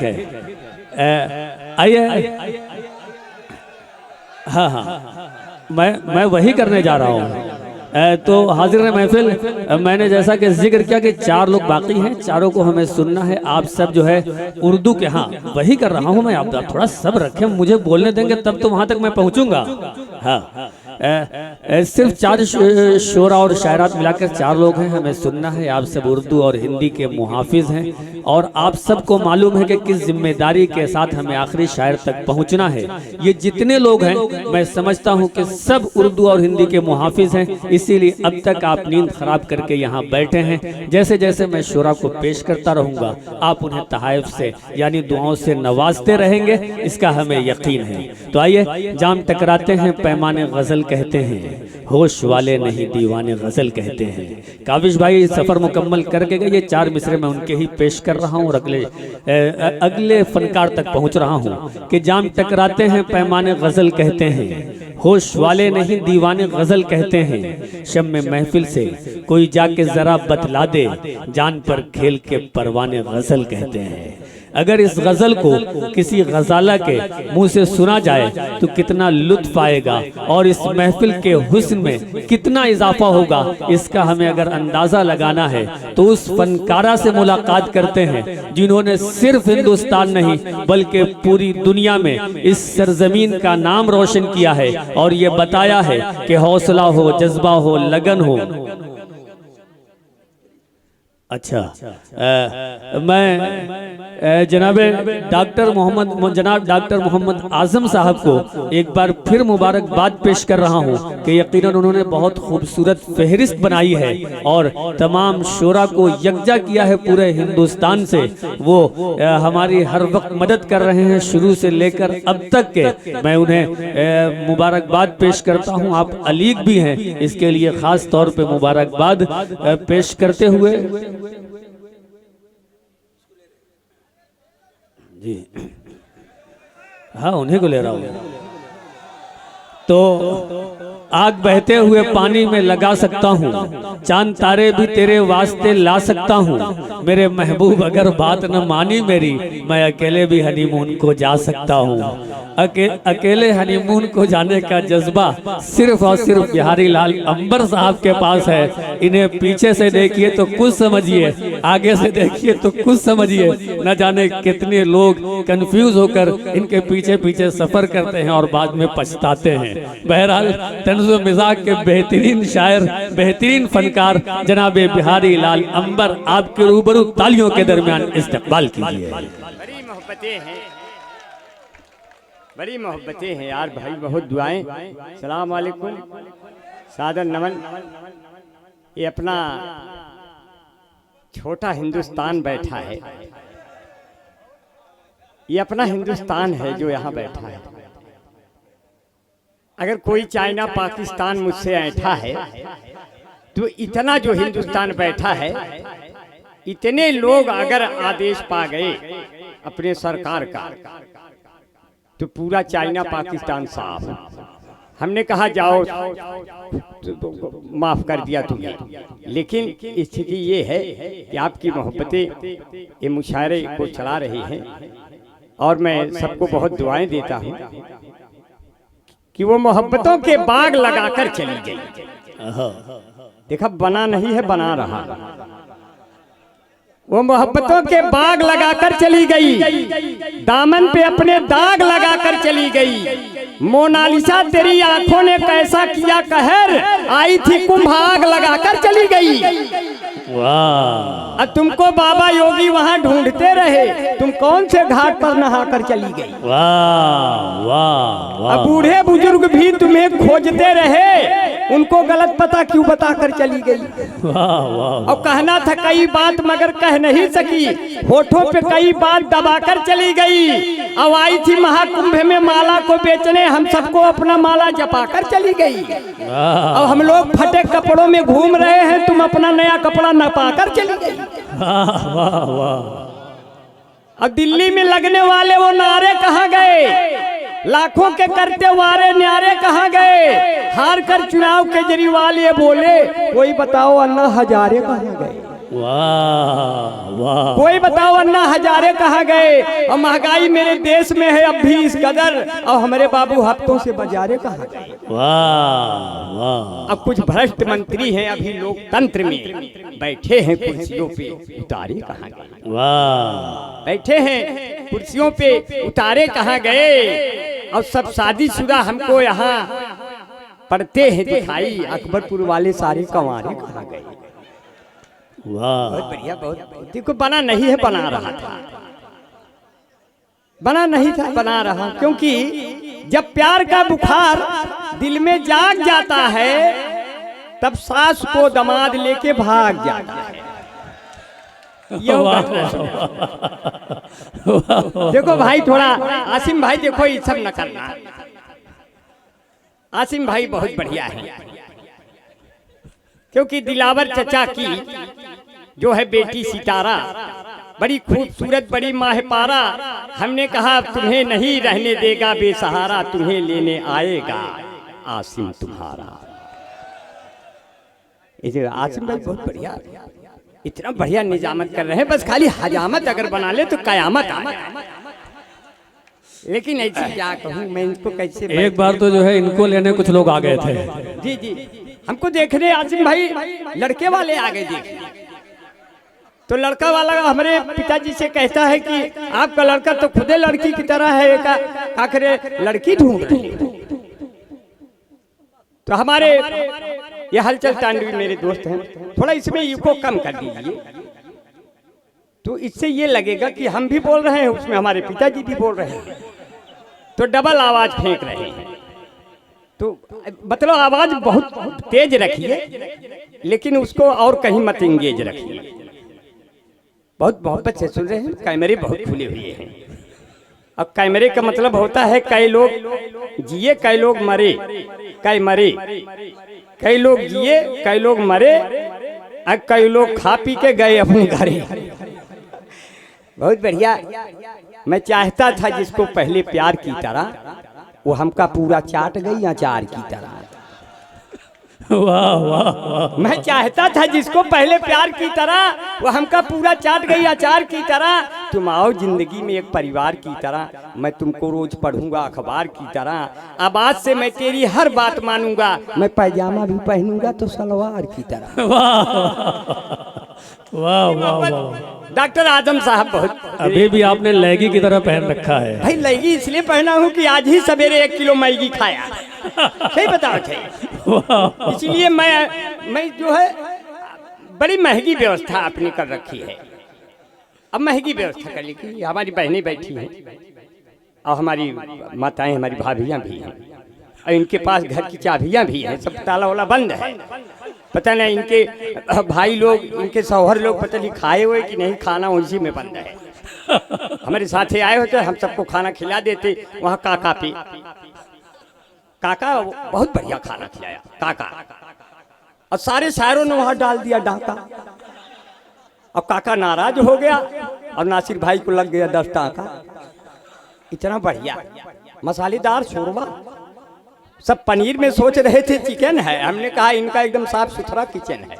है। आइए। हाँ हाँ, मैं वही करने जा रहा हूँ। तो हाजिर महफिल, मैंने जैसा कि जिक्र किया कि 4 लोग बाकी हैं, चारों को हमें सुनना है। आप सब जो है उर्दू के, हाँ वही कर रहा हूँ मैं। आप थोड़ा सब्र रखें, मुझे बोलने देंगे तब तो वहाँ तक मैं पहुँचूंगा। हाँ, सिर्फ 4 शोरा और शायरात मिलाकर 4 लोग हैं, हमें सुनना है। आप सब उर्दू और हिंदी के मुहाफिज हैं और आप सबको मालूम है कि किस जिम्मेदारी के साथ हमें आखिरी शायर तक पहुंचना है। ये जितने लोग हैं मैं समझता हूं कि सब उर्दू और हिंदी के मुहाफिज हैं, इसीलिए अब तक आप नींद खराब करके यहाँ बैठे हैं। जैसे जैसे मैं शोरा को पेश करता रहूँगा, आप उन्हें तहाइफ से यानी दुआओं से नवाजते रहेंगे, इसका हमें यकीन है। तो आइए, जाम टकराते हैं पैमाने गज़ल कहते हैं, होश वाले नहीं दीवाने गज़ल कहते हैं। काविश भाई सफ़र मुकम्मल करके गए, ये 4 मिसरे मैं उनके ही पेश कर रहा हूँ और अगले फनकार तक पहुँच रहा हूँ कि जाम टकराते हैं पैमाने गज़ल कहते हैं, होश वाले नहीं दीवाने गज़ल कहते हैं। शम में महफिल से कोई जाके ज़रा बतला दे, जान पर खेल के परवाने गज़ल कहते हैं। अगर इस गज़ल को किसी गज़ाला के मुंह से सुना जाए तो कितना लुत्फ़ आएगा और इस महफिल के हुस्न में कितना इजाफा होगा, इसका हमें अगर अंदाज़ा लगाना है तो उस फनकारा से मुलाकात करते हैं जिन्होंने सिर्फ हिंदुस्तान नहीं बल्कि पूरी दुनिया में इस सरजमीन का नाम रोशन किया है और ये बताया है कि हौसला हो, जज्बा हो, लगन हो। अच्छा, मैं जनाब डॉक्टर मोहम्मद आज़म साहब को एक बार फिर मुबारकबाद पेश कर रहा हूँ कि यकीनन उन्होंने बहुत खूबसूरत फहरिस्त बनाई है और तमाम शोरा को यकजा किया है पूरे हिंदुस्तान से। वो हमारी हर वक्त मदद कर रहे हैं शुरू से लेकर अब तक के। मैं उन्हें मुबारकबाद पेश करता हूँ। आप अलीग भी हैं, इसके लिए ख़ास तौर पे मुबारकबाद पेश करते हुए जी, हाँ उन्हीं को ले रहा हूँ। तो आग बहते हुए पानी में लगा सकता हूँ, चांद तारे भी तेरे वास्ते ला सकता हूँ। मेरे महबूब अगर बात न मानी मेरी, मैं अकेले भी हनीमून को जा सकता हूँ। अकेले हनीमून को जाने का जज्बा सिर्फ और सिर्फ बिहारी लाल अंबर साहब के पास है। इन्हें पीछे से देखिए तो कुछ समझिए, आगे से देखिए तो कुछ समझिए। न जाने कितने लोग कंफ्यूज होकर इनके पीछे पीछे सफर करते हैं और बाद में पछताते हैं। बहरहाल तंज़ो मिज़ाज के बेहतरीन शायर, बेहतरीन फनकार जनाब बिहारी लाल अंबर, आपके रूबरू तालियों के दरमियान इस्तकबाल कीजिए। बड़ी मोहब्बतें हैं, बड़ी मोहब्बतें हैं यार भाई, बहुत दुआएं। सलाम वालेकुम, सादर नमन। ये अपना छोटा हिंदुस्तान बैठा है, ये अपना हिंदुस्तान है जो यहाँ बैठा है। अगर कोई चाइना पाकिस्तान मुझसे ऐठा है तो इतना जो हिंदुस्तान बैठा है, इतने लोग अगर आदेश पा गए अपने सरकार का तो पूरा चाइना पाकिस्तान साफ। हमने कहा जाओ तो माफ कर दिया तुम्हें, लेकिन स्थिति ये है कि आपकी मोहब्बतें ये मुशायरे को चला रही हैं और मैं सबको बहुत दुआएं देता हूँ कि वो मोहब्बतों के बाग लगाकर चली गई। देखा, बना नहीं है, बना रहा। वो मोहब्बतों के बाग लगाकर चली गई, दामन पे अपने दाग लगाकर चली गई। मोनालिसा तेरी आंखों ने कैसा किया कहर, आई थी कुंभ आग लगाकर चली गई। वाह! अब तुमको बाबा योगी वहाँ ढूंढते रहे, तुम कौन से घाट पर नहाकर चली गई। वाह वाह वाह! अब बूढ़े बुजुर्ग भी तुम्हें खोजते रहे, उनको गलत पता क्यों बताकर चली गई। वाह वाह! और कहना था कई बात मगर कह नहीं सकी, होठों पे कई बात दबाकर चली गई। अब आई थी महाकुंभ में माला को बेचने, हम सबको अपना माला जपाकर चली गई। अब हम लोग फटे कपड़ों में घूम रहे हैं, तुम अपना नया कपड़ा न पाकर चली गई। वाह वाह वाह! अब दिल्ली में लगने वाले वो नारे कहाँ गए, लाखों के करते वारे न्यारे कहाँ गए। हार कर चुनाव केजरीवाल ये बोले, कोई बताओ अन्ना हजारे कहाँ गए। वाह वाह। कोई बताओ अन्ना हजारे कहाँ गए, और महंगाई मेरे देश में है अब भी इस कदर, और हमारे बाबू हफ्तों से बाजारे कहाँ गए। वाह वाह। अब कुछ भ्रष्ट मंत्री हैं अभी लोकतंत्र में बैठे हैं कुर्सियों पे, उतारे कहाँ गए। वाह। बैठे हैं कुर्सियों पे, उतारे कहाँ गए। और सब शादीशुदा हमको यहाँ पढ़ते हैं दिखाई, अकबरपुर वाले सारे कंवारे कहाँ गए। वाह। बहुत बढ़िया, बहुत देखो बना नहीं है, बना रहा था, बना नहीं था, बना रहा। क्योंकि जब प्यार का बुखार दिल में जाग जाता है तब सास को दामाद लेके भाग जाता है। देखो भाई थोड़ा आसिम भाई, देखो ये सब न करना। आसिम भाई बहुत बढ़िया है, क्योंकि दिलावर चचा की जो है बेटी सितारा बड़ी खूबसूरत, बड़ी माहपारा। हमने कहा तुम्हें नहीं रहने देगा बेसहारा, तुम्हें लेने आएगा आसिम तुम्हारा। ये आसिम भाई बहुत बढ़िया, इतना बढ़िया निजामत कर रहे हैं। बस खाली हजामत अगर बना ले तो कयामत आ। लेकिन ऐसी क्या कहूँ मैं इनको कैसे। एक बार तो जो है इनको लेने कुछ लोग आ गए थे। जी जी, हमको देखने आसिम भाई लड़के वाले आ गए देखने। तो लड़का वाला हमारे पिताजी से कहता है कि आपका लड़का तो खुदे लड़की की तरह है, आखिर लड़की ढूंढ रहे हैं। तो हमारे ये हलचल तांडवी मेरे दोस्त हैं, थोड़ा इसमें इको कम कर दीजिए, तो इससे ये लगेगा कि हम भी बोल रहे हैं, उसमें हमारे पिताजी भी बोल रहे हैं, तो डबल आवाज फेंक रहे हैं। तो मतलब आवाज बहुत तेज रखिए, लेकिन उसको और कहीं मत इंगेज रखिए। बहुत बहुत बच्चे सुन रहे हैं, कैमरे बहुत खुले हुए हैं। अब कैमरे का मतलब होता है कई लोग जिए कई लोग मरे, कई मरे, कई लोग जिए कई लोग मरे, और कई लोग खा पी के गए अपने घरे। बहुत बढ़िया। मैं चाहता था जिसको पहले प्यार की तरह, वो हमका पूरा चाट गई अचार की तरह। वाह वाह वाह। मैं चाहता था जिसको पहले प्यार की तरह, वो हमका पूरा चाट गई अचार की तरह। तुम आओ जिंदगी में एक परिवार की तरह, मैं तुमको रोज पढ़ूंगा अखबार की तरह। अब आज से मैं तेरी हर बात मानूंगा, मैं पैजामा भी पहनूंगा तो सलवार की तरह। वाह वाह वाह। डॉक्टर आजम साहब बहुत, अभी भी आपने लैगी की तरह पहन रखा है। भाई लैगी इसलिए पहना हूँ कि आज ही सवेरे 1 किलो मैगी खाया। सही बताओ थे। इसलिए मैं जो है बड़ी महंगी व्यवस्था अपनी कर रखी है। अब महंगी व्यवस्था कर ली कि हमारी बहनें बैठी हैं और हमारी माताएं, हमारी भाभियां भी हैं, और इनके पास घर की चाबियां भी हैं, सब ताला वाला बंद है। पता नहीं इनके भाई लोग, इनके शौहर लोग पता नहीं खाए हुए कि नहीं, खाना उसी में बंद है। हमारे साथ आए होते, हम सबको खाना खिला देते वहाँ काका पे। काका बहुत बढ़िया खाना खिलाया काका, और सारे शायरों ने वहाँ डाल दिया डाका। अब काका नाराज हो गया और नासिर भाई को लग गया 10 टाका। इतना बढ़िया मसालेदार शोरबा, सब पनीर में सोच रहे थे चिकन है। हमने कहा इनका एकदम साफ सुथरा किचन है।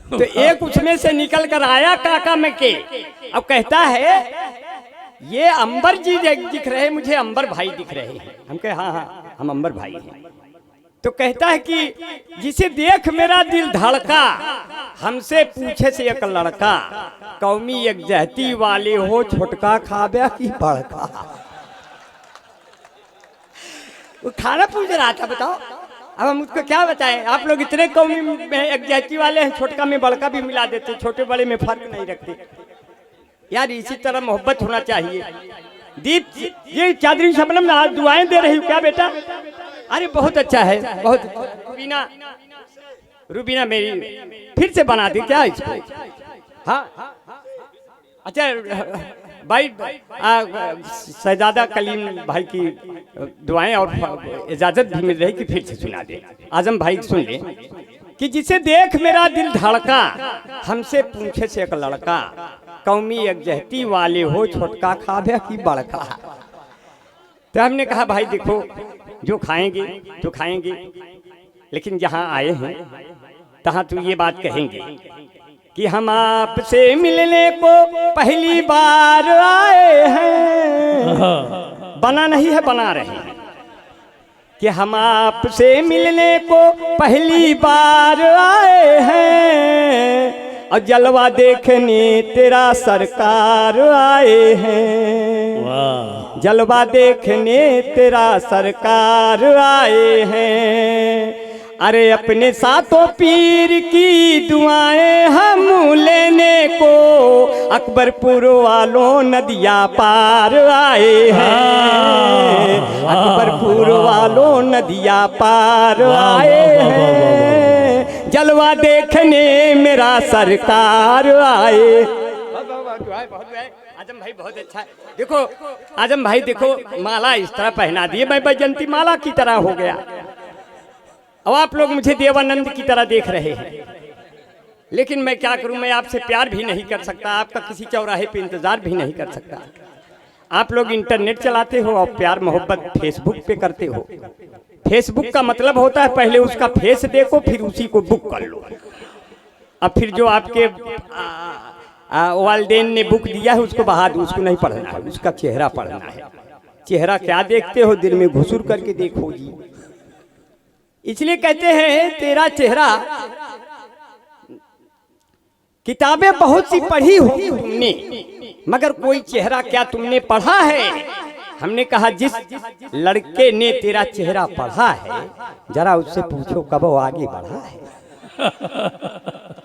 तो एक उसमें से निकल कर आया काका में के, अब कहता है ये अंबर जी दिख रहे, मुझे अंबर भाई दिख रहे हैं। हम कहे हाँ हाँ हम अंबर भाई हैं। तो कहता है कि जिसे देख मेरा दिल धड़का, हमसे पूछे से एक लड़का, कौमी यकजहती वाले हो छोटका खाबे की बड़का। वो खाना पूछ रहा था, बताओ अब हम उसको क्या बताएं। आप लोग इतने कौमी में यकजहती वाले हैं, छोटका में बड़का भी मिला देते, छोटे बड़े में फर्क नहीं रखते। यार इसी तरह मोहब्बत होना चाहिए। दीप ये चादरी शबनम दुआएं दे रही हूँ क्या बेटा? अरे बहुत अच्छा है, बहुत। रूबीना मेरी फिर से बना दी क्या इसको? हाँ अच्छा भाई, शहजादा कलीम भाई की दुआएं और इजाजत भी मिल रही कि फिर से सुना दे। आजम भाई सुन ले कि जिसे देख मेरा दिल धड़का, हमसे पूछे से एक लड़का, कौमी यकजहती वाले हो छोटका खाबे की बड़का। तो हमने कहा भाई देखो जो खाएंगे तो खाएंगे, लेकिन जहाँ आए हैं तहाँ तो ये बात कहेंगे कि हम आपसे मिलने को पहली बार आए हैं, बना नहीं है बना रहे हैं, कि हम आपसे मिलने को पहली बार आए हैं और जलवा देखने तेरा सरकार आए हैं, जलवा देखने तेरा सरकार आए हैं। अरे अपने सातों पीर की दुआएं हम लेने को अकबरपुर वालों नदिया पार आए हैं, अकबरपुर वालों नदिया पार आए हैं, जलवा देखने मेरा सरकार आए। आजम भाई बहुत अच्छा है। देखो आजम भाई देखो, माला इस तरह पहना दिए, मैं बैजंती माला की तरह हो गया। अब आप लोग मुझे देवानंद की तरह देख रहे हैं, लेकिन मैं क्या करूं, मैं आपसे प्यार भी नहीं कर सकता, आपका किसी चौराहे पे इंतजार भी नहीं कर सकता। आप लोग इंटरनेट चलाते हो और प्यार मोहब्बत फेसबुक पे करते हो। फेसबुक का मतलब होता है पहले उसका फेस देखो फिर उसी को बुक कर लो। अब फिर जो आपके वालदेन ने बुक दिया है उसको बहा दो, उसको नहीं पढ़ना है, उसका चेहरा पढ़ना है। चेहरा क्या देखते हो, दिल में घुसूर करके देखो जी। इसलिए कहते हैं तेरा चेहरा, किताबें बहुत सी पढ़ी होगी तुमने, मगर कोई चेहरा क्या तुमने पढ़ा है? हमने कहा जिस लड़के ने तेरा चेहरा पढ़ा है जरा उससे पूछो कब वो आगे बढ़ा है,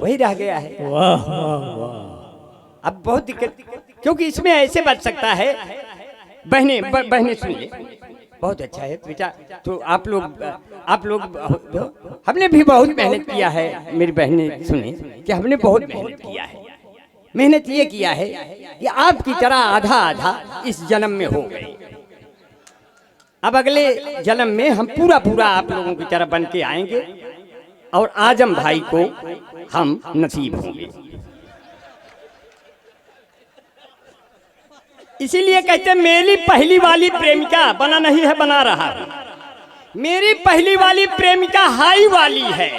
वही रह गया है। वाह वाह वाह। अब बहुत दिक्कत, क्योंकि इसमें ऐसे बच सकता है। बहने सुनिए, बहुत अच्छा है बेटा। तो आप लोग हमने भी बहुत मेहनत किया है। मेरी बहनें सुने कि हमने बहुत मेहनत किया है। मेहनत ये किया है कि आपकी तरह आधा आधा इस जन्म में हो गए। अब अगले जन्म में हम पूरा पूरा आप लोगों की तरह बन के आएंगे और आजम भाई को हम नसीब होंगे। इसीलिए कहते मेरी पहली वाली प्रेमिका, बना नहीं है बना रहा है, मेरी पहली वाली प्रेमिका हाई वाली है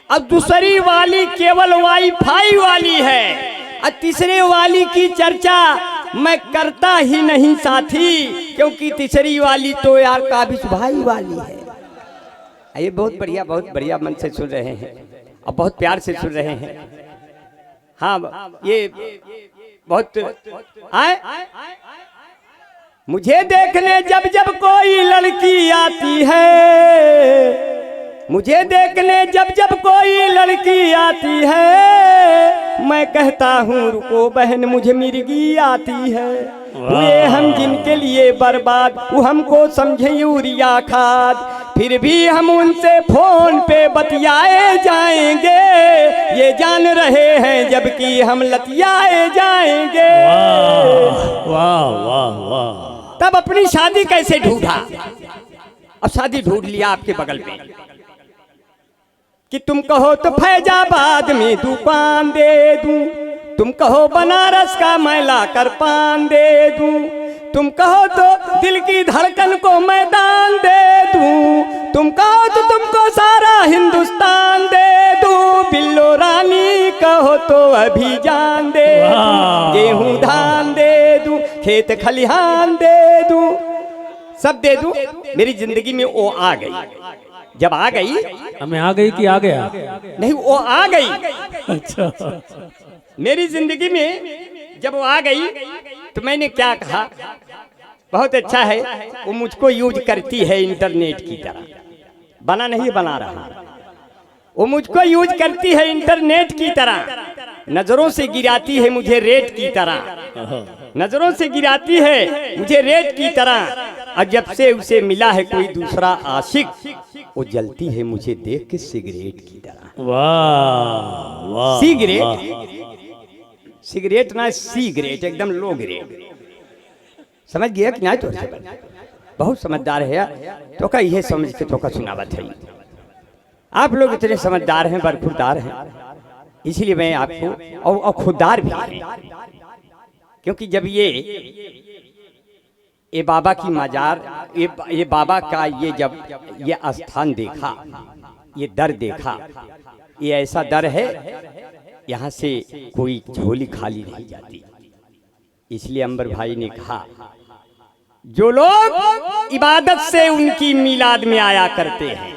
और दूसरी वाली केवल वाईफाई वाली है और तीसरे वाली की चर्चा मैं करता ही नहीं साथी, क्योंकि तीसरी वाली तो यार काबिज भाई वाली है। ये बहुत बढ़िया मन से सुन रहे हैं और बहुत प्यार से सुन रहे हैं। हाँ ये बहुत आए। मुझे देखने जब जब कोई लड़की आती है, मुझे देखने जब जब कोई लड़की आती है, मैं कहता हूँ रुको बहन मुझे मिर्गी आती है। हुए हम जिनके लिए बर्बाद वो हमको समझे यूरिया खाद, फिर भी हम उनसे फोन पे बतियाए जाएंगे, ये जान रहे हैं जबकि हम लतियाए जाएंगे। वाह वाह वाह। तब अपनी शादी कैसे ढूंढा? अब शादी ढूंढ लिया आपके बगल में कि तुम कहो तो फैजाबाद में दुकान दे दूं, तुम कहो बनारस का मैं लाकर पान दे दूं, तुम कहो तो दिल की धड़कन को मैदान दे दूं, तुम कहो तो तुमको सारा हिंदुस्तान दे दूं, बिल्लो रानी कहो तो अभी जान दे दूं, गेहूं धान दे दूं, खेत खलिहान दे दूं, सब दे दूं। मेरी जिंदगी में वो आ गई। जब आ गई, हमें आ गई कि आ गया? नहीं वो आ गई। अच्छा, मेरी जिंदगी में जब वो आ गई तो मैंने क्या कहा, बहुत अच्छा है वो मुझको यूज करती है इंटरनेट की तरह, बना नहीं बना रहा, वो मुझको यूज करती है इंटरनेट की तरह, नजरों से गिराती है मुझे रेट की तरह, नजरों से गिराती है मुझे रेट की तरह, और जब से उसे मिला है कोई दूसरा आशिक वो जलती है मुझे देख के सिगरेट की तरह। वाह वाह। सिगरेट ना सिगरेट, एकदम लो ग्रेड। समझ गया कि नहीं? तो बहुत समझदार है तो का यह समझ के तो का सुनावत है। आप लोग इतने समझदार हैं, बरखुरदार हैं, इसीलिए मैं आपको और खुददार भी हैं, क्योंकि जब ये बाबा की मजार, ये बाबा का ये जब ये स्थान देखा, ये दर देखा, ये ऐसा दर है, यहाँ से कोई झोली खाली नहीं जाती। इसलिए अंबर भाई ने कहा, जो लोग इबादत से उनकी मीलाद में आया करते हैं,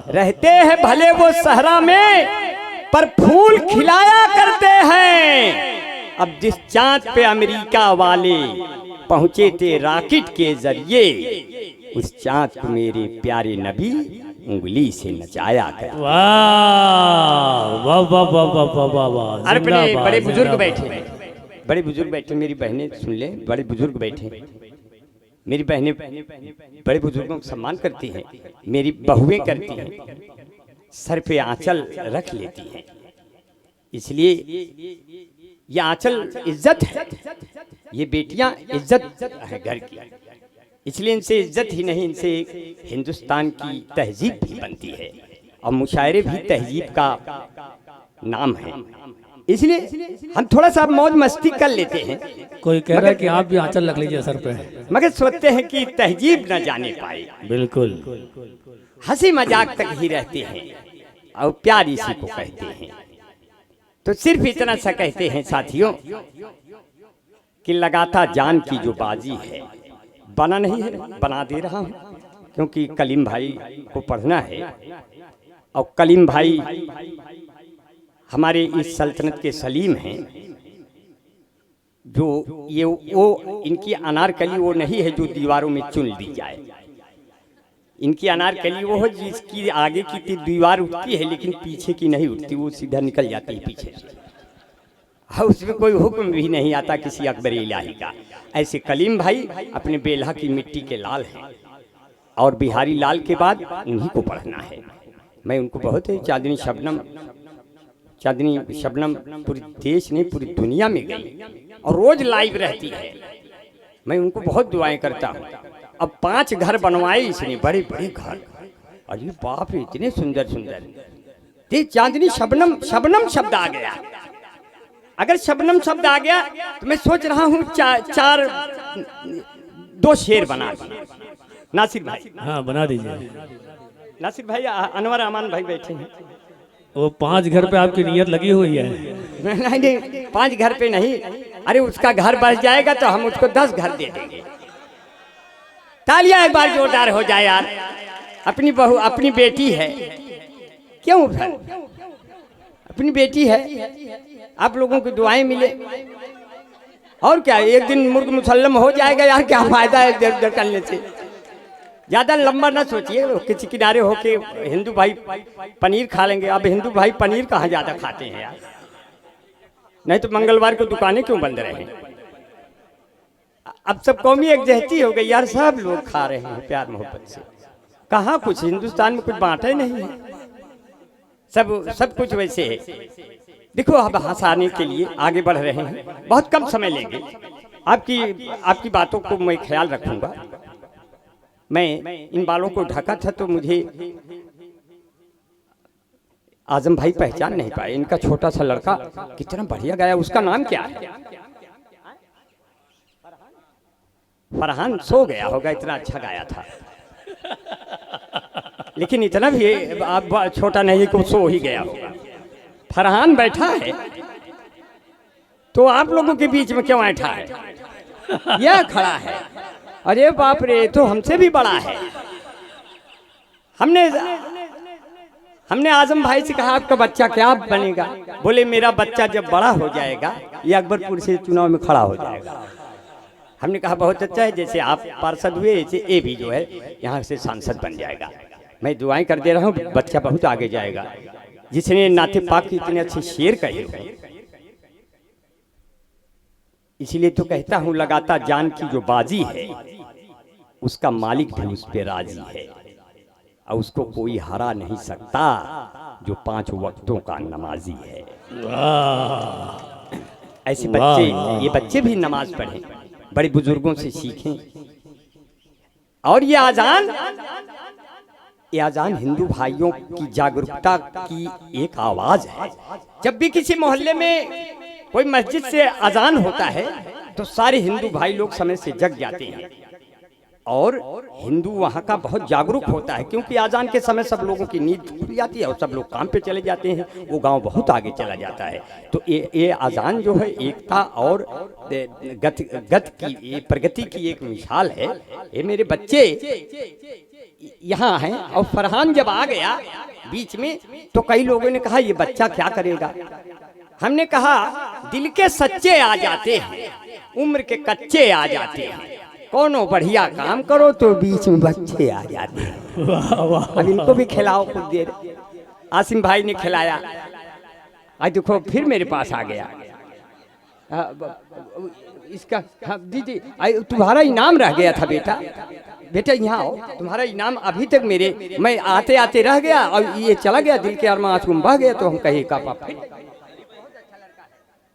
रहते हैं भले वो सहरा में, पर फूल खिलाया करते हैं। अब जिस चांद पे अमेरिका वाले पहुंचे थे रॉकेट के जरिए, उस चांद को मेरे प्यारे नबी उंगली से नचाया कर। वाह वाह वाह वाह वाह वाह वाह वाह। अरे जिंदाबाद, बड़े बुजुर्ग जिंदाबाद। बैठे, बड़े बुजुर्ग बैठे, मेरी बहनें सुन ले, बड़े बुजुर्ग बैठे। मेरी बहनें बड़े बुजुर्गों का सम्मान करती हैं, मेरी बहुएं करती हैं, सर पे आंचल रख लेती हैं। इसलिए ये आंचल इज्जत है, ये बेटियां इज्जत है घर की। इसलिए इनसे इज्जत ही नहीं, इनसे हिंदुस्तान की तहजीब भी बनती है, और मुशायरे भी तहजीब का नाम है। इसलिए हम थोड़ा सा मौज मस्ती कर लेते हैं, कोई कह रहा है कि आप भी आंचल रख लीजिए सर पे। मगर सोचते हैं कि तहजीब न जाने पाए, बिल्कुल। हंसी मजाक तक ही रहते हैं, और प्यार इसी को कहते हैं। तो सिर्फ इतना सा कहते हैं साथियों कि लगाता जान की जो बाजी है, बना नहीं है, बना दे रहा हूं, क्योंकि कलीम भाई को पढ़ना है। और कलीम भाई हमारे इस सल्तनत के सलीम हैं, जो ये वो इनकी अनारकली वो नहीं है जो दीवारों में चुन दी जाए। इनकी अनारकली वो है जिसकी आगे की दीवार उठती है लेकिन पीछे की नहीं उठती, वो सीधा निकल जाती है पीछे से, और उसमें कोई हुक्म भी नहीं आता किसी अकबर इलाही का। ऐसे कलीम भाई अपने बेल्हा की मिट्टी के लाल हैं, और बिहारी लाल के बाद उन्हीं को पढ़ना है। मैं उनको बहुत है, चांदनी शबनम पूरे देश नहीं पूरी दुनिया में गई और रोज लाइव रहती है। मैं उनको बहुत दुआएं करता हूँ। अब 5 घर बनवाए इसने, बड़े बड़े घर। अरे बाप रे, इतने सुंदर सुंदर। देख चांदनी शबनम, शबनम शब्द आ गया। अगर शबनम शब्द आ गया तो मैं सोच रहा हूँ 2 शेर बना दिए। नासिर भाई, हाँ बना दीजिए। नासिर भाई, अनवर अमान भाई बैठे हैं। वो 5 घर पे आपकी नियत लगी हुई है। नहीं, 5 घर पे नहीं। अरे उसका घर बच जाएगा तो हम उसको 10 घर दे देंगे। तालियां एक बार जोरदार हो जाए यार। अपनी बहू, अपनी बेटी है, क्यों फिर अपनी बेटी है, आप लोगों की दुआएं मिले और क्या। एक दिन मुर्ग मुसल्लम हो जाएगा यार, क्या फायदा है इधर उधर करने से। ज्यादा लंबा ना सोचिए, किसी किनारे होके हिंदू भाई पनीर खा लेंगे। अब हिंदू भाई पनीर कहाँ ज्यादा खाते हैं यार, नहीं तो मंगलवार को दुकानें क्यों बंद रहे। अब सब कौमी एकजहती हो गई यार, सब लोग खा रहे हैं प्यार मोहब्बत से। कहाँ कुछ हिंदुस्तान में कुछ बांटा ही नहीं है, सब कुछ वैसे है। देखो अब हंसाने के लिए आगे बढ़ रहे हैं, बहुत कम समय लेंगे। आपकी बातों को मैं ख्याल रखूंगा। मैं इन बालों को ढका था तो मुझे आजम भाई पहचान नहीं पाए। इनका छोटा सा लड़का कितना बढ़िया गाया, उसका नाम क्या है? फरहान सो गया होगा, इतना अच्छा गाया था। लेकिन इतना भी आप छोटा नहीं को सो ही गया होगा। फरहान बैठा है तो आप लोगों के बीच में क्यों बैठा है? यह खड़ा है। अरे बाप रे, तो हमसे भी बड़ा है। हमने आजम भाई से कहा आपका बच्चा क्या बनेगा? बोले मेरा बच्चा जब बड़ा हो जाएगा ये अकबरपुर से चुनाव में खड़ा हो जाएगा। हमने कहा बहुत अच्छा है, जैसे आप पार्षद हुए ऐसे ये भी जो है यहाँ से सांसद बन जाएगा। मैं दुआएं कर दे रहा हूँ, बच्चा बहुत आगे जाएगा। जिसने नाते पाक की इतने अच्छे शेर कहे हुए, इसलिए तो कहता हूँ लगाता जान की जो बाजी है उसका मालिक भी उस पे राजी है, और उसको कोई हरा नहीं सकता जो 5 वक्तों का नमाजी है। ऐसे बच्चे, ये बच्चे भी नमाज पढ़ें, बड़े बुजुर्गों से सीखें। और ये आजान हिंदू भाइयों की जागरूकता की एक आवाज है। जब भी किसी मोहल्ले में कोई मस्जिद से अजान होता है तो सारे हिंदू भाई लोग समय से जग जाते हैं। और हिंदू वहाँ का बहुत जागरूक होता है, क्योंकि आजान के समय सब लोगों की नींद खुल जाती है और सब लोग काम पे चले जाते हैं, वो गांव बहुत आगे चला जाता है। तो ये आजान जो है एकता और गत की, ये प्रगति की एक मिसाल है। ये मेरे बच्चे यहाँ हैं और फरहान जब आ गया बीच में तो कई लोगों ने कहा ये बच्चा क्या करेगा। हमने कहा दिल के सच्चे आ जाते हैं, उम्र के कच्चे आ जाते हैं, कोनो बढ़िया काम करो तो बीच में बच्चे आ जाते हैं। अब इनको भी खिलाओ कुछ देर। आसिम भाई ने खिलाया, आज देखो फिर मेरे पास आ गया। इसका हाँ दीदी तुम्हारा इनाम रह गया था बेटा, बेटा यहाँ आओ, तुम्हारा इनाम अभी तक मेरे, मैं आते आते रह गया और ये चला गया, दिल के अरमान आंसू बह गया। तो हम कहे का पापा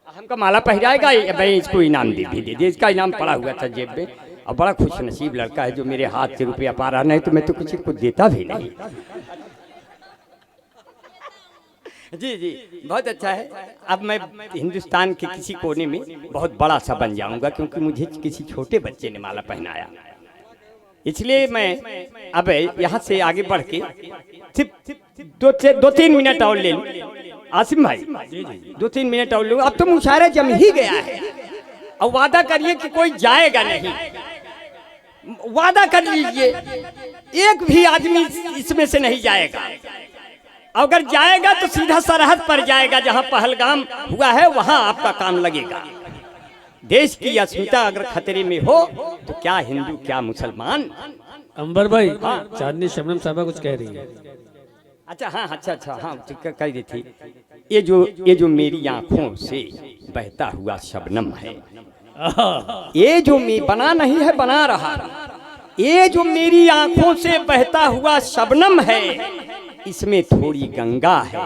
हमका माला पहराएगा, भाई इसको इनाम दे दे, इसका इनाम पड़ा हुआ था जेब में। और बड़ा खुश नसीब लड़का है जो मेरे हाथ से रुपया पा रहा, नहीं तो मैं तो किसी को देता भी नहीं। जी जी बहुत अच्छा है। अब मैं हिंदुस्तान के किसी कोने में बहुत बड़ा सा बन जाऊंगा, क्योंकि मुझे किसी छोटे बच्चे ने माला पहनाया। इसलिए मैं अब यहाँ से आगे बढ़ के सिर्फ 2-3 मिनट और ले लूँ। आसिम भाई 2-3 मिनट और लूँ। अब तो मुशायरा जम ही गया है और वादा करिए कि कोई जाएगा नहीं, वादा कर लीजिए एक भी आदमी इसमें से नहीं जाएगा। अगर जाएगा तो सीधा सरहद पर जाएगा, जहां पहलगाम हुआ है वहां आपका काम लगेगा। देश की अस्मिता अगर खतरे में हो तो क्या हिंदू क्या मुसलमान। अंबर भाई चांदनी शबनम साहबा कुछ कह रही है। अच्छा हाँ अच्छा हाँ कह रही थी, ये जो मेरी आंखों से बहता हुआ शबनम है, ये जो मैं बना नहीं है बना रहा, ये जो मेरी आंखों से बहता हुआ शबनम है, इसमें थोड़ी गंगा है,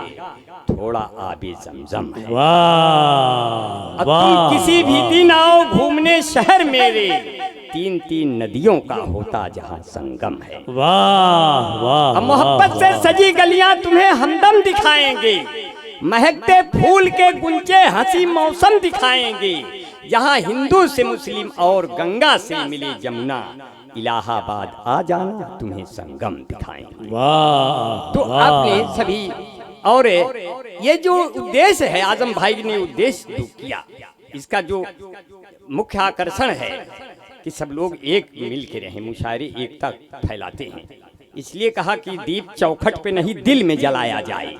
थोड़ा आबे जमजम है। वाह वाह। किसी भी दिन आओ घूमने शहर मेरे, 3-3 नदियों का होता जहां संगम है। वाह वाह। मोहब्बत से सजी गलियां तुम्हें हमदम दिखाएंगे, महकते फूल के गुंचे हंसी मौसम दिखाएंगे, जहां हिंदू से मुस्लिम और गंगा से मिले जमुना, इलाहाबाद आ जाना तुम्हें संगम दिखाएंगे। वाह। तो आपने सभी, और ये जो उद्देश्य है आजम भाई ने उद्देश्य किया, इसका जो मुख्य आकर्षण है कि सब लोग एक मिल के रहें, मुशायरे एकता फैलाते हैं। इसलिए कहा कि दीप चौखट पे नहीं दिल में जलाया जाए,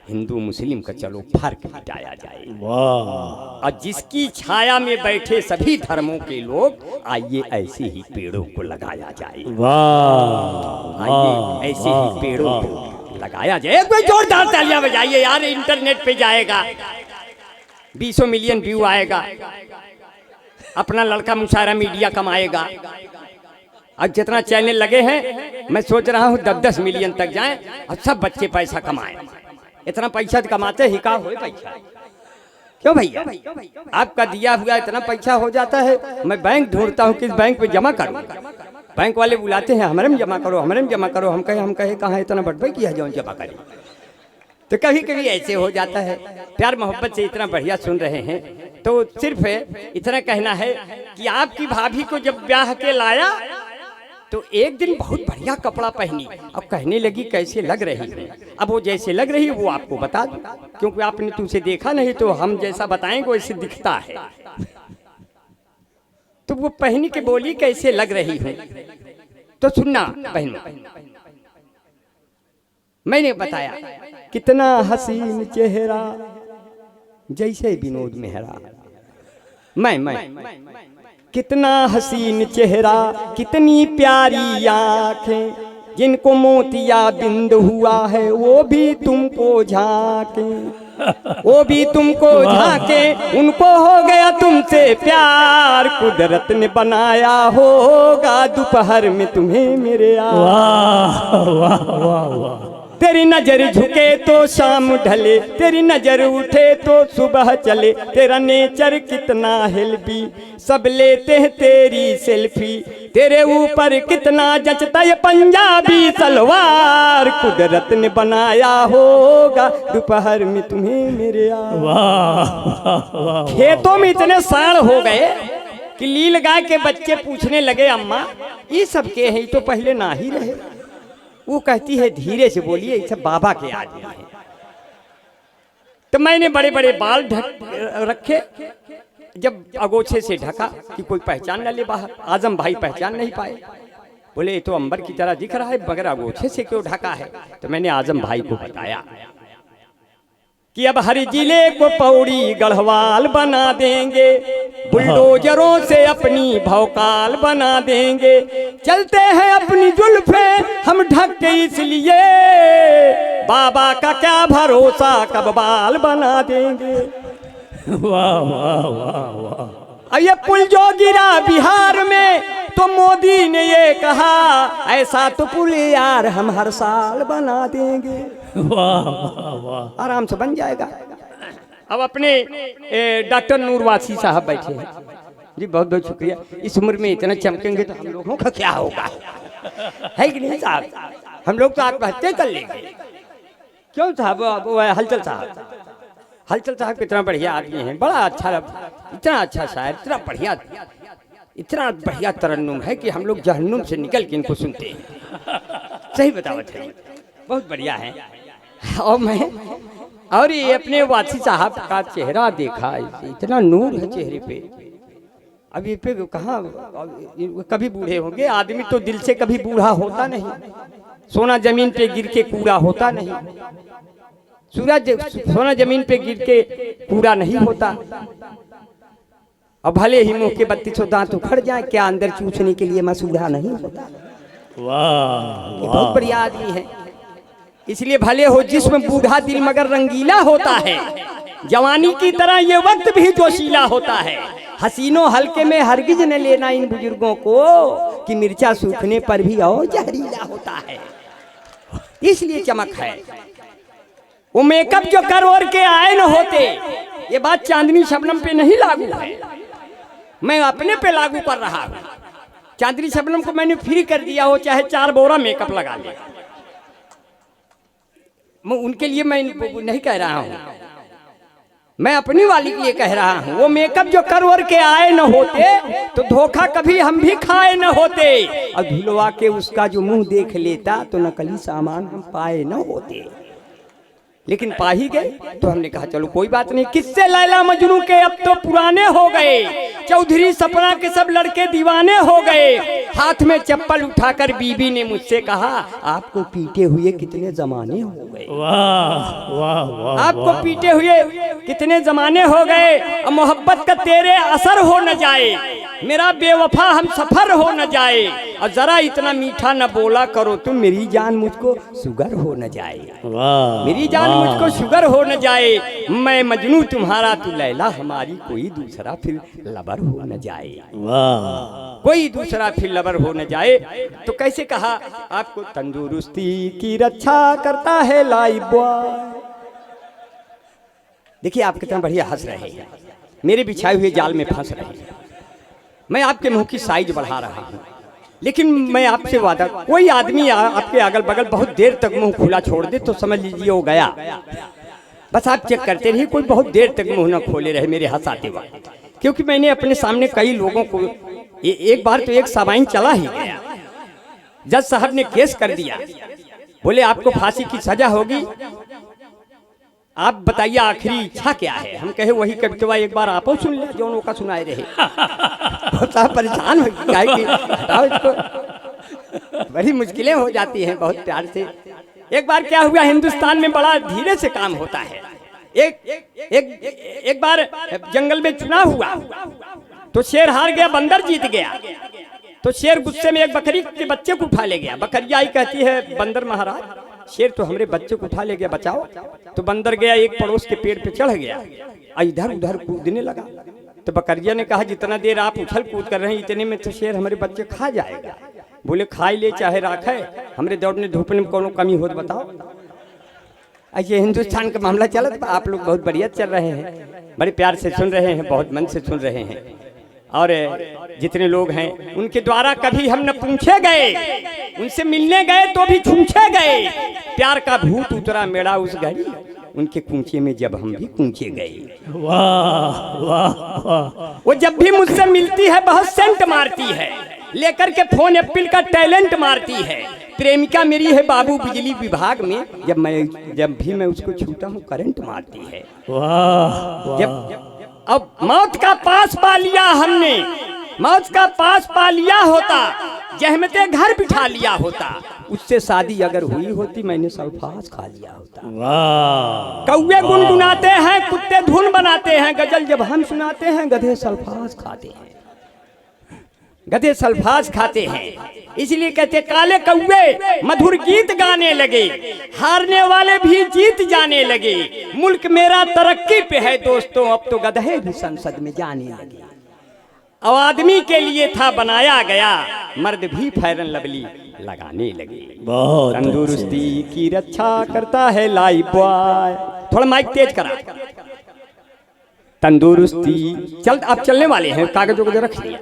हिंदू मुस्लिम का चलो फर्क मिटाया जाए। वाह। और जिसकी छाया में बैठे सभी धर्मों के लोग, आइए ऐसे ही पेड़ों को लगाया जाए। वाह। आइए ऐसे ही पेड़ों को लगाया जाए। कोई जोरदार तालियां बजाइए यार, इंटरनेट पे जाएगा, 20 मिलियन व्यू आएगा, अपना लड़का मुशायरा मीडिया कमाएगा। अब जितना चैनल लगे हैं मैं सोच रहा हूँ 10-10 मिलियन तक जाएं और सब बच्चे पैसा कमाएं। इतना पैसा कमाते ही का हो पैसा, क्यों भैया आपका दिया हुआ इतना पैसा हो जाता है। मैं बैंक ढूंढता हूँ किस बैंक पे जमा करूँ, बैंक वाले बुलाते हैं हमारे में जमा करो, हमारे में जमा करो। हम कहे कहाँ इतना बटवाई किया जो जमा करें। तो कभी कभी ऐसे हो जाता है। प्यार मोहब्बत से इतना बढ़िया सुन रहे हैं तो सिर्फ इतना कहना है कि आपकी भाभी को जब ब्याह के लाया तो एक दिन बहुत बढ़िया कपड़ा पहनी और कहने लगी कैसे लग रही है। अब वो जैसे लग रही है वो आपको बता दूं, क्योंकि आपने तुमसे देखा नहीं, तो हम जैसा बताएंगे वैसे दिखता है। तो वो पहनी के बोली कैसे लग रही है, तो सुनना बहनों, मैंने बताया कितना हसीन चेहरा जैसे विनोद मेहरा, मैं कितना हसीन चेहरा कितनी प्यारी आँखें, जिनको मोतिया बिंद हुआ है वो भी तुमको झांके, वो भी तुमको झांके, उनको हो गया तुमसे प्यार, कुदरत ने बनाया होगा दोपहर में तुम्हें मेरे यार। वाह वाह वाह वाह। तेरी नजर झुके तो शाम ढले, तेरी नजर उठे तो सुबह चले, तेरा नेचर कितना हेल्पी, सब लेते हैं तेरी सेल्फी, तेरे ऊपर कितना जचता ये पंजाबी सलवार, कुदरत ने बनाया होगा दोपहर में तुम्हें मेरे यार। वाह वाह। खेतों में इतने साड़ हो गए कि लील गाय के बच्चे पूछने लगे अम्मा ये सब के हैं, ये तो पहले ना ही रहे। वो कहती है धीरे से बोलिए, ये सब बाबा के आदमी हैं। तो मैंने बड़े बड़े बाल ढक रखे, जब अगोछे से ढका कि कोई पहचान न ले बाहर। आजम भाई पहचान नहीं पाए, बोले ये तो अंबर की तरह दिख रहा है, मगर अगोछे से क्यों ढका है। तो मैंने आजम भाई को बताया कि अब हर जिले को पौड़ी गढ़वाल बना देंगे, बुलडोजरों से अपनी भौकाल बना देंगे, चलते हैं अपनी जुल्फे हम ढक के इसलिए, बाबा का क्या भरोसा कब बाल बना देंगे। वाह वाह वाह वाह। अब ये पुल जो गिरा बिहार में तो मोदी ने ये कहा, ऐसा तो पुल यार हम हर साल बना देंगे। वाह वाह वाह। आराम से बन जाएगा। अब अपने डॉक्टर नूरवासी साहब बैठे हैं जी, बहुत बहुत शुक्रिया। इस उम्र में इतना चमकेंगे तो हम लोगों का क्या होगा, है कि नहीं साहब? हम लोग तो आत्महत्या कर लेंगे। क्यों साहब? हलचल साहब, हलचल साहब कितना बढ़िया आदमी है, बड़ा अच्छा, इतना अच्छा शायर, इतना बढ़िया तरन्नुम है कि हम लोग जहन्नुम से निकल के इनको सुनते हैं। सही बतावत है, बहुत बढ़िया है। और ये अपने वासी साहब का चेहरा देखा, इतना नूर है चेहरे पे। अब ये पे कहाँ कभी बूढ़े होंगे? आदमी तो दिल से कभी बूढ़ा होता नहीं, सोना जमीन पे गिर के कूड़ा होता नहीं, सोना जमीन पे गिर के कूड़ा नहीं होता। अब भले ही मुंह के 3200 दांत उखड़ जाए, क्या अंदर चूसने के लिए मसूड़ा नहीं होता। वाह, बहुत बढ़िया आदमी है। इसलिए भले हो जिस्म बूढ़ा दिल मगर रंगीला होता है, जवानी की तरह ये वक्त भी जोशीला होता है। हसीनों हल्के में हरगिज न लेना इन बुजुर्गों को, कि मिर्चा सूखने पर भी और जहरीला होता है। इसलिए चमक है। वो मेकअप जो कर और के आए न होते, ये बात चांदनी शबनम पे नहीं लागू है, मैं अपने पे लागू कर रहा हूँ। चांदनी शबनम को मैंने फ्री कर दिया हो, चाहे 4 बोरा मेकअप लगा ले। मैं उनके लिए मैं नहीं कह रहा हूँ, मैं अपनी वाली के लिए कह रहा हूँ। वो मेकअप जो कर और के आए न होते तो धोखा कभी हम भी खाए न होते, और धुलवा के उसका जो मुंह देख लेता तो नकली सामान हम पाए न होते। लेकिन पा ही गए तो हमने कहा चलो कोई बात नहीं। किससे लैला मजनू के अब तो पुराने हो गए, चौधरी सपना के सब लड़के दीवाने हो गए। हाथ में चप्पल उठाकर बीबी ने मुझसे कहा, आपको पीटे हुए कितने जमाने हो गए। वाह वाह वाह। आपको पीटे हुए कितने जमाने हो गए, और मोहब्बत का तेरे असर हो न जाए, मेरा बेवफा हम सफर हो न जाए, और जरा इतना मीठा न बोला करो तुम, मेरी जान मुझको शुगर हो न जाए। वाह, मेरी जान मुझको शुगर हो न जाए, मैं मजनू तुम्हारा तू लैला हमारी, कोई दूसरा फिर लबर हो न जाए। वाह, कोई दूसरा फिर लबर हो न जाए। तो कैसे कहा, आपको तंदुरुस्ती की रक्षा करता है लाइफ बॉय। देखिए आप कितना बढ़िया हंस रहे हैं, मेरे बिछाए हुए जाल में फंस रहे हैं। मैं आपके मुंह की साइज बढ़ा रहा हूँ, लेकिन मैं आपसे वादा, कोई आदमी आपके अगल बगल बहुत देर तक मुंह खुला छोड़ दे तो समझ लीजिए वो गया। बस आप चेक करते रहिए, कोई बहुत देर तक मुंह न खोले रहे मेरे हंसाते वक्त। क्योंकि मैंने अपने सामने कई लोगों को, एक बार तो एक साबाइन चला ही गया, जज साहब ने केस कर दिया, बोले आपको फांसी की सजा होगी, आप बताइए आखिरी इच्छा क्या है। हम कहे वही कविता एक बार आप सुन ले जो का सुनाए रहे। बहुत साहब परेशान हो गए कि हटाओ इसको, बड़ी मुश्किलें हो जाती हैं बहुत प्यार से। एक बार क्या हुआ, हिंदुस्तान में बड़ा धीरे से काम होता है। एक बार जंगल में चुनाव हुआ तो शेर हार गया, बंदर जीत गया। तो शेर गुस्से में एक बकरी के बच्चे को उठा ले गया। बकरिया आई कहती है, बंदर महाराज शेर तो हमारे बच्चे को उठा ले गया, बचाओ। तो बंदर गया, एक पड़ोस के पेड़ पे चढ़ गया, इधर उधर कूदने लगा। तो बकरिया ने कहा, जितना देर आप उछल कूद कर रहे हैं इतने में तो शेर हमारे बच्चे खा जाएगा। बोले खाई ले चाहे राखे, हमरे दौड़ने धूपने में कोनो कमी हो तो बताओ। ये हिंदुस्तान का मामला चला, आप लोग बहुत बढ़िया चल रहे हैं, बड़े प्यार से सुन रहे हैं, बहुत मन से सुन रहे हैं। और जितने लोग हैं उनके द्वारा कभी हम न पूछे गए, उनसे मिलने गए तो भी छूछे गए। प्यार का भूत उतरा मेरा उस घड़ी, उनके कूचे में जब हम भी कूचे गए। वाह वाह वाह। वो जब भी मुझसे मिलती है बहुत सेंट मारती है, लेकर के फोन एप्पल का टैलेंट मारती है। प्रेमिका मेरी है बाबू बिजली विभाग में, जब भी मैं उसको छूता हूँ करंट मारती है। वाह जब अब मौत का पास पा लिया हमने, मौत का पास पा लिया होता, जहमते घर बिठा लिया होता, उससे शादी अगर हुई होती मैंने सल्फास खा लिया होता। वाह। कौवे गुनगुनाते हैं, कुत्ते धुन बनाते हैं, गजल जब हम सुनाते हैं गधे सल्फास खाते हैं, गधे सल्फास खाते हैं। इसलिए कहते काले कौवे मधुर गीत गाने लगे, हारने वाले भी जीत जाने लगे। मुल्क मेरा तरक्की पे है दोस्तों, अब तो गधे भी संसद में जाने लगे। अब आदमी के लिए था बनाया गया, मर्द भी फेरन लवली लगाने लगे। बहुत तंदुरुस्ती की रक्षा करता है लाइफ बॉय। थोड़ा माइक तेज करा। तंदुरुस्ती चल, आप चलने वाले हैं, कागजों को रख लिया,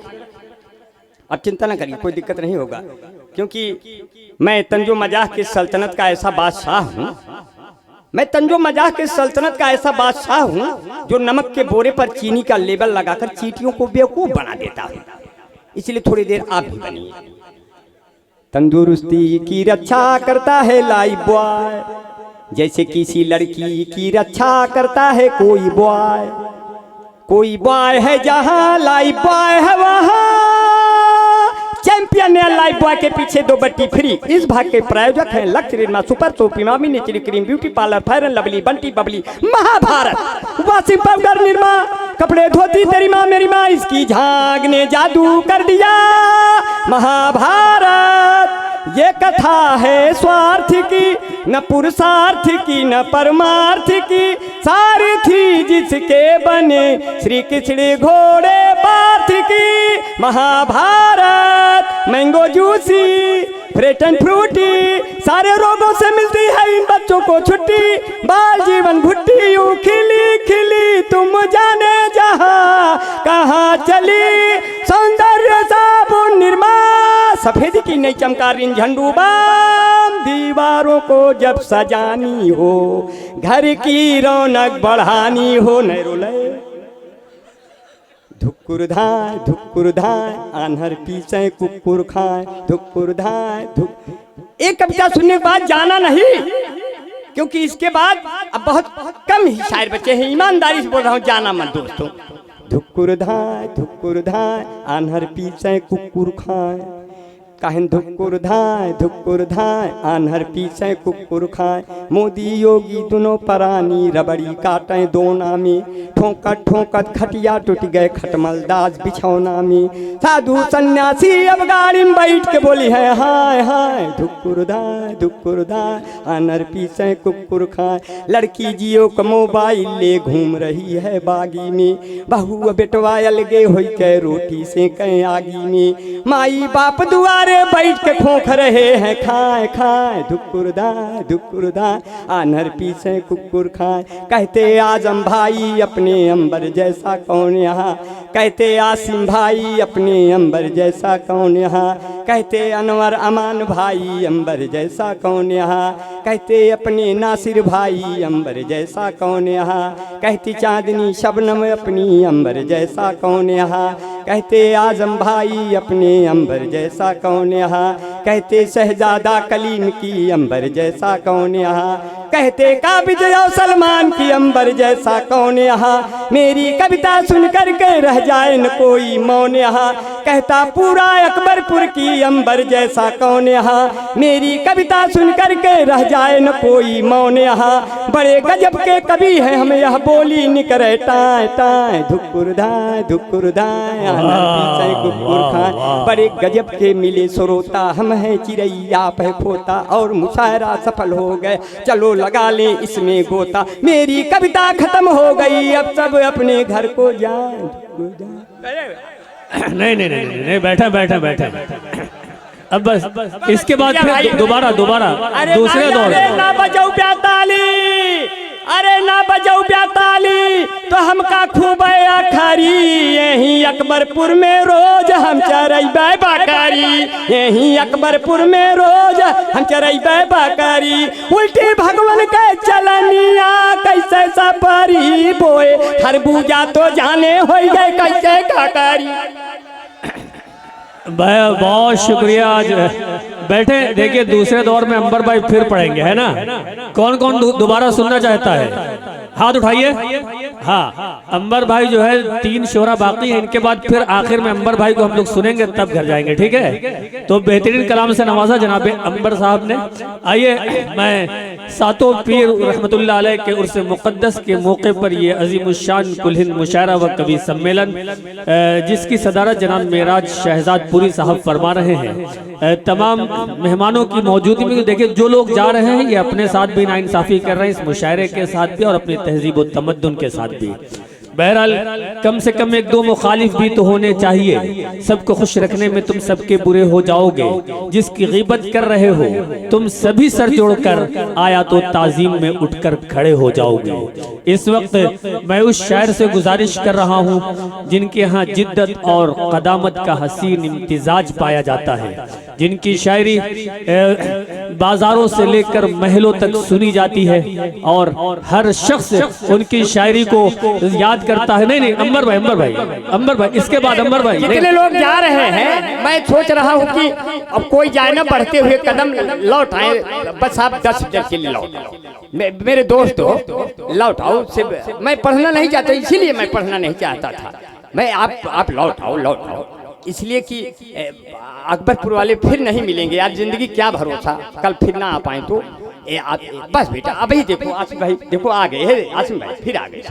अब चिंता ना करिए, कोई दिक्कत नहीं होगा, क्योंकि मैं तंजो मजाह की सल्तनत का ऐसा बादशाह हूँ, मैं तंजो मजाह की सल्तनत का ऐसा बादशाह हूँ जो नमक के बोरे पर चीनी का लेबल लगाकर चींटियों को बेवकूफ बना देता हूँ। इसलिए थोड़ी देर आप भी बनिए। तंदुरुस्ती की रक्षा करता है लाइफ बॉय, जैसे किसी लड़की की रक्षा करता है कोई बॉय। कोई बॉय है जहाँ लाइफ बॉय है वहाँ, चैंपियन है लाइफ बॉय के पीछे 2 बट्टी फ्री। इस भाग के प्रायोजक हैं Lakshya Nirma, super soap, Emami natural cream, beauty parlour, Fair and Lovely, Bunty Babli, Mahabharat, washing powder Nirma, कपड़े धोती तेरी माँ मेरी माँ, इसकी झाग ने जादू कर दिया। महाभारत ये कथा है स्वार्थ की, न पुरुषार्थ की न परमार्थ की, सारथी जिसके बने श्री कृष्ण घोड़े पार्थ की। Mahabharat mango juicy, fresh and Frooti, सारे रोगों से मिलती है इन बच्चों को छुट्टी। बाल जीवन भुट्टी यूं खिली खिली, तुम जाने जहां कहाँ चली, सौंदर्य साबुन निर्मा, सफेद की नई चमकारीन झंडू बाम, दीवारों को जब सजानी हो, घर की रौनक बढ़ानी हो। नैरोले धुक्कुर धाय आन्हर पीछे कुकुर खाए, धुक्कुर धाय धुक। एक कविता सुनने के बाद जाना नहीं, क्योंकि इसके बाद अब बहुत कम ही शायर बचे हैं, ईमानदारी से बोल रहा हूँ, जाना मत दोस्तों। धुक्कुर धाय आन्हर पीछे कुकुर खाए, कहन धुक्कुर धाय आन्हर पीछे कुकुर खाए। मोदी योगी दोनों परानी, रबड़ी काटे दोना में, ठोकत ठोकत खटिया टूट गए खटमल दास बिछौना में। साधु सन्यासी अब गाड़ी में बैठ के बोली है हाय हाय, धुक्कुर धाय आन्हर पीछे कुकुर खाए। लड़की जियो का मोबाइल ले घूम रही है बागी में, बहू बेटवा अलगे हो के रोटी से कहीं आगी में। माई बाप दुआरे बैठ के खोख रहे हैं खाए खाए, धुक्कुर धाय आन्हर पीछे कुकुर खाए। कहते आजम भाई अपने अंबर जैसा कौन यहाँ, कहते आसिम भाई अपने अंबर जैसा कौन यहाँ, कहते अनवर अमान भाई अंबर जैसा कौन यहाँ, कहते अपने नासिर भाई अंबर जैसा कौन यहाँ, कहती चांदनी शबनम अपनी अंबर जैसा कौन यहाँ, कहते आजम भाई अपने अंबर जैसा कौन यहाँ, कहते शहजादा कलीम की अंबर जैसा कौन यहाँ, कहते काबिज और सलमान की अंबर जैसा कौन यहाँ। मेरी कविता सुन कर के रह जाए न कोई मौन यहाँ, कहता पूरा अकबरपुर की अंबर जैसा कौन यहाँ। मेरी कविता सुन कर के रह जाए न कोई मौन यहाँ। बड़े गजब के कवि हैं हम, यह बोली निकरे टाए टाए, धुक्कुर धाय कुकुर खाए। बड़े गजब के मिले श्रोता हम हैं चिड़ैया पे पोता, और मुशायरा सफल हो गए चलो लगा लें इसमें गोता। मेरी कविता खत्म हो गई अब सब अपने घर को जाए। नहीं बैठा अब बस इसके बाद फिर दोबारा दूसरे दौर। ना बजाऊ प्याताली, अरे ना बजाऊ प्याताली तो हमका खूब आखरी, यही अकबरपुर में रोज हम चरैबे बकरी, यही अकबरपुर में रोज हम चरैबे बकरी। उल्टी भगवान के चलनिया कैसे सपरी, बोए खरबूजा तो जाने हो गए कैसे काकारी। बहुत शुक्रिया। आज बैठे, देखिए दूसरे दौर में अंबर भाई फिर पढ़ेंगे, है ना। कौन कौन दोबारा सुनना चाहता है, हाथ उठाइए। हाँ, अंबर भाई जो है 3 शोरा बाकी है, इनके बाद फिर आखिर में अंबर भाई को हम लोग सुनेंगे, तब घर जाएंगे, ठीक है। तो बेहतरीन कलाम से नवाजा जनाब अंबर साहब ने। आइए, मैं सातों पीर रहमतुल्लाह अलैह के उर्स मुक़द्दस के मौके पर ये अज़ीमुश्शान कुल हिंद मुशायरा व कवि सम्मेलन, जिसकी सदारत जनाब मेराज शहजाद पुरी साहब फरमा रहे हैं, तमाम मेहमानों की मौजूदगी में देखिए जो लोग जा रहे हैं ये अपने साथ भी नाइंसाफ़ी कर रहे हैं, इस मुशायरे के साथ भी और अपनी तहजीब व तमद्दुन के साथ भी। बहरहाल कम से कम 1-2 मुखालिफ भी तो होने चाहिए, सबको खुश रखने में तुम सबके बुरे हो जाओगे। जिसकी गीबत कर रहे हो तुम सभी सर जोड़कर आया तो ताजीम में उठकर खड़े हो जाओगे। इस वक्त मैं उस शायर से गुजारिश कर रहा हूँ जिनके यहाँ जिद्दत और कदामत का हसीन इम्तिजाज पाया जाता है, जिनकी शायरी बाजारों से लेकर महलों तक सुनी जाती है और हर शख्स उनकी शायरी को याद करता है। नहीं, अंबर भाई, इसके बाद अंबर भाई। कितने लोग जा रहे हैं, मैं सोच रहा हूँ कि अब कोई जाए ना, बढ़ते हुए कदम लौट आए, बस आप 10 मिनट के लिए लौट आओ। मेरे दोस्तों लौट आओ, मैं पढ़ना नहीं चाहता, इसीलिए मैं पढ़ना नहीं चाहता था। मैं आप लौट आओ, इसलिए कि अकबरपुर वाले फिर नहीं मिलेंगे यार, जिंदगी क्या भरोसा, कल फिर ना आ पाए तो। बस बेटा अभी देखो आसिम भाई, देखो आ गए आसिम भाई, फिर आ गए।